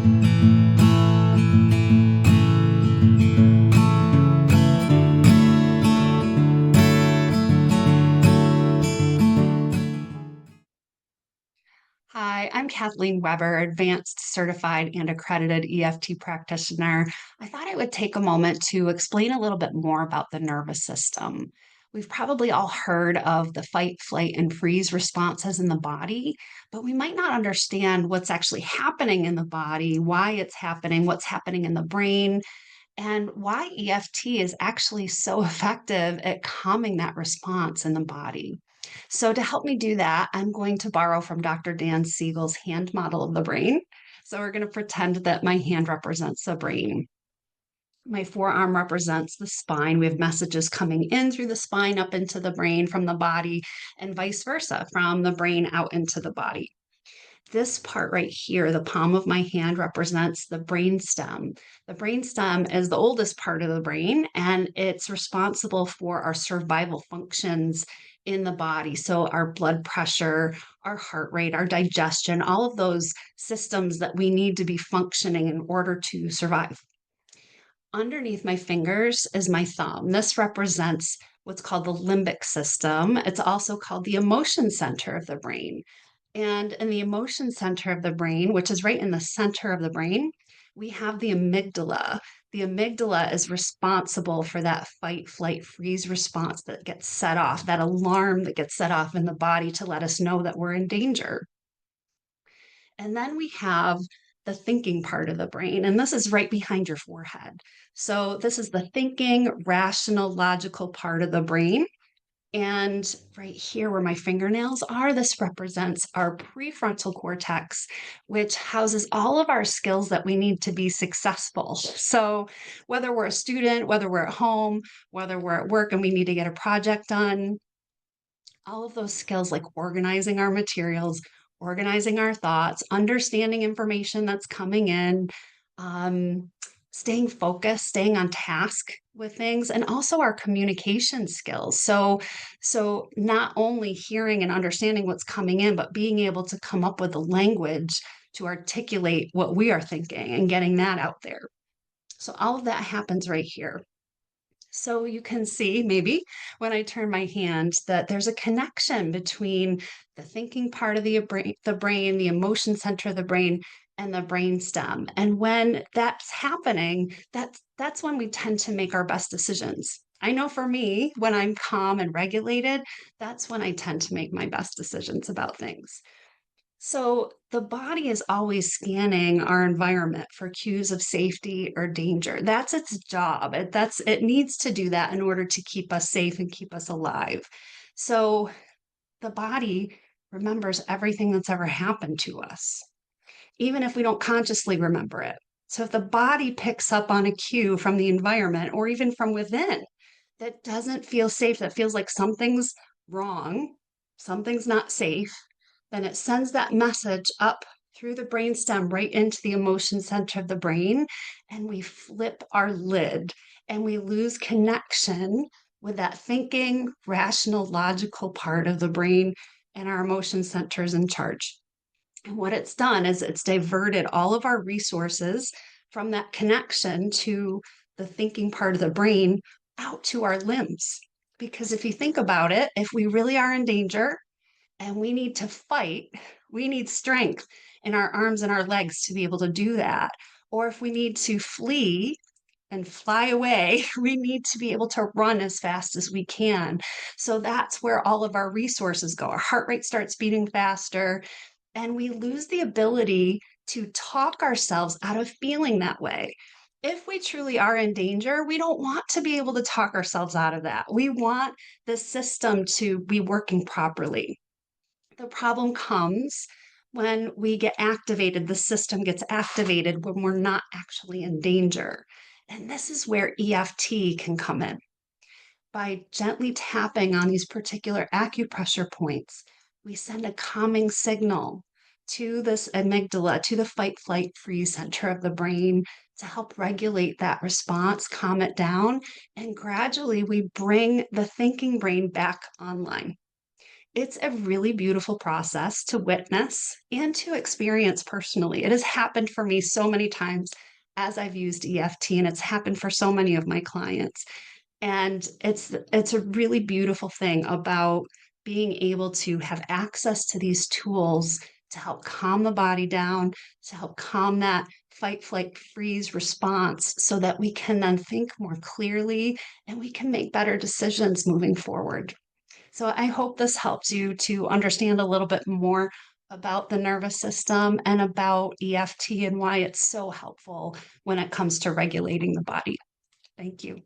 Hi, I'm Kathleen Weber, advanced certified and accredited EFT practitioner. I thought I would take a moment to explain a little bit more about the nervous system. We've probably all heard of the fight, flight, and freeze responses in the body, but we might not understand what's actually happening in the body, why it's happening, what's happening in the brain, and why EFT is actually so effective at calming that response in the body. So, to help me do that, I'm going to borrow from Dr. Dan Siegel's hand model of the brain. So, we're going to pretend that my hand represents the brain. My forearm represents the spine. We have messages coming in through the spine up into the brain from the body, and vice versa from the brain out into the body. This part right here, the palm of my hand, represents the brain stem. The brain stem is the oldest part of the brain, and it's responsible for our survival functions in the body. So, our blood pressure, our heart rate, our digestion, all of those systems that we need to be functioning in order to survive. Underneath my fingers is my thumb. This represents what's called the limbic system. It's also called the emotion center of the brain. And in the emotion center of the brain, which is right in the center of the brain, we have the amygdala. The amygdala is responsible for that fight, flight, freeze response that gets set off, that alarm that gets set off in the body to let us know that we're in danger. And then we have the thinking part of the brain, and this is right behind your forehead. So, this is the thinking, rational, logical part of the brain. And right here, where my fingernails are, this represents our prefrontal cortex, which houses all of our skills that we need to be successful. So, whether we're a student, whether we're at home, whether we're at work and we need to get a project done, all of those skills like organizing our materials, organizing our thoughts, understanding information that's coming in, um, staying focused, staying on task with things, and also our communication skills. So not only hearing and understanding what's coming in, but being able to come up with a language to articulate what we are thinking and getting that out there. So all of that happens right here. So you can see maybe when I turn my hand that there's a connection between the thinking part of the brain, the emotion center of the brain, and the brain stem. And when that's happening, that's when we tend to make our best decisions. I know for me, when I'm calm and regulated, that's when I tend to make my best decisions about things. So the body is always scanning our environment for cues of safety or danger. That's its job. It needs to do that in order to keep us safe and keep us alive. So the body remembers everything that's ever happened to us, even if we don't consciously remember it. So if the body picks up on a cue from the environment or even from within that doesn't feel safe, that feels like something's wrong, something's not safe, then it sends that message up through the brainstem right into the emotion center of the brain. And we flip our lid and we lose connection with that thinking, rational, logical part of the brain, and our emotion center is in charge. And what it's done is it's diverted all of our resources from that connection to the thinking part of the brain out to our limbs. Because if you think about it, if we really are in danger and we need to fight, we need strength in our arms and our legs to be able to do that. Or if we need to flee and fly away, we need to be able to run as fast as we can. So that's where all of our resources go. Our heart rate starts beating faster, and we lose the ability to talk ourselves out of feeling that way. If we truly are in danger, we don't want to be able to talk ourselves out of that. We want the system to be working properly. The problem comes when we get activated, the system gets activated when we're not actually in danger. And this is where EFT can come in. By gently tapping on these particular acupressure points, we send a calming signal to this amygdala, to the fight, flight, freeze center of the brain to help regulate that response, calm it down, and gradually we bring the thinking brain back online. It's a really beautiful process to witness and to experience personally. It has happened for me so many times as I've used EFT, and it's happened for so many of my clients. And it's a really beautiful thing about being able to have access to these tools to help calm the body down, to help calm that fight, flight, freeze response so that we can then think more clearly and we can make better decisions moving forward. So I hope this helps you to understand a little bit more about the nervous system and about EFT and why it's so helpful when it comes to regulating the body. Thank you.